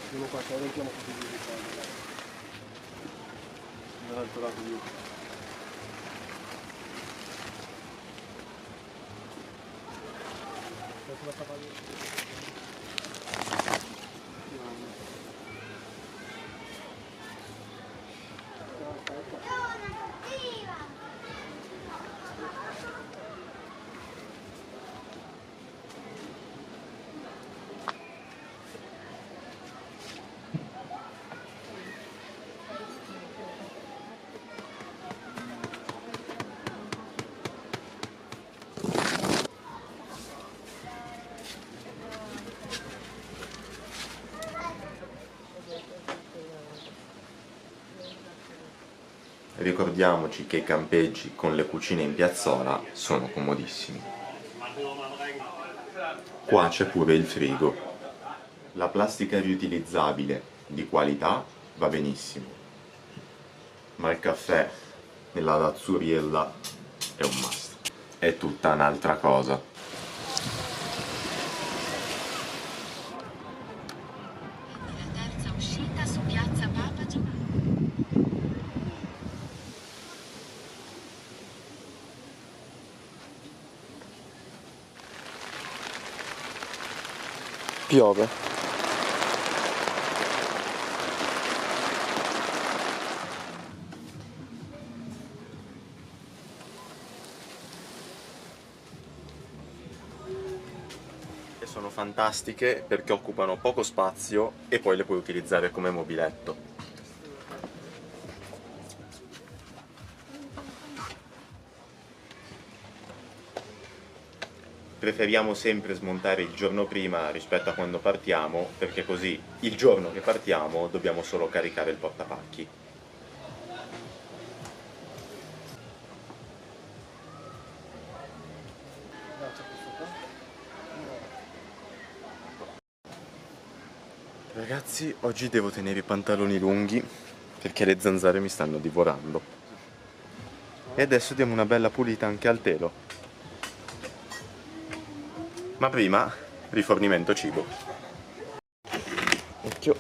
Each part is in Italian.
Andiamo qua, se rompiamo così di ricordo. Dall'altro lato di... Sulla cavaliera. Ricordiamoci che i campeggi con le cucine in piazzola sono comodissimi. Qua c'è pure il frigo. La plastica riutilizzabile di qualità va benissimo, ma il caffè nella Lazzuriella è un must. È tutta un'altra cosa. Piove. E sono fantastiche perché occupano poco spazio e poi le puoi utilizzare come mobiletto. Preferiamo sempre smontare il giorno prima rispetto a quando partiamo, perché così il giorno che partiamo dobbiamo solo caricare il portapacchi. Ragazzi, oggi devo tenere i pantaloni lunghi perché le zanzare mi stanno divorando. E adesso diamo una bella pulita anche al telo. Ma prima, rifornimento cibo. Occhio.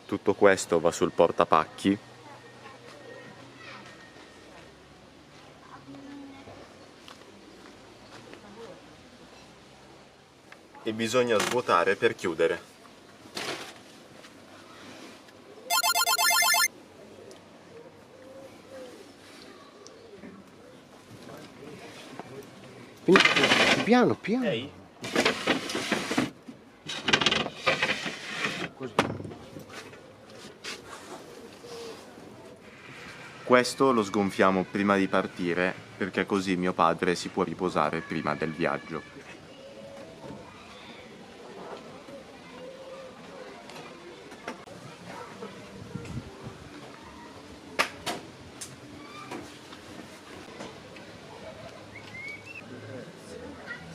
Tutto questo va sul portapacchi. E bisogna svuotare per chiudere. Piano, piano. Ehi. Così. Questo lo sgonfiamo prima di partire perché così mio padre si può riposare prima del viaggio.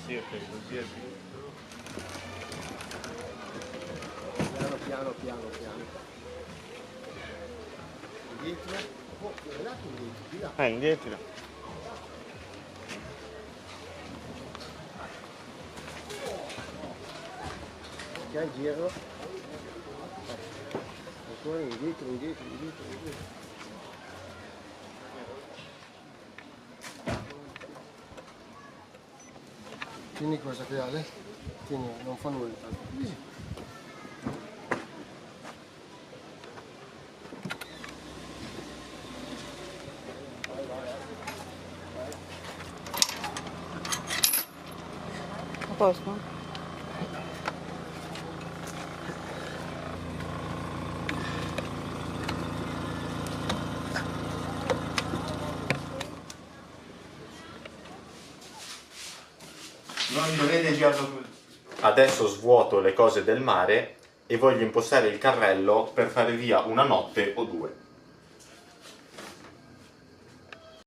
Sì, ok, così è piano, piano, piano, piano. Indietro. Oh, guardate indietro, di là. Indietro. Ok, giro. Ancora indietro, indietro, indietro, indietro. Tieni cosa che Ale? Tieni, non fa nulla. A posto? Non dovete girarlo così. Adesso svuoto le cose del mare e voglio impostare il carrello per fare via una notte o due.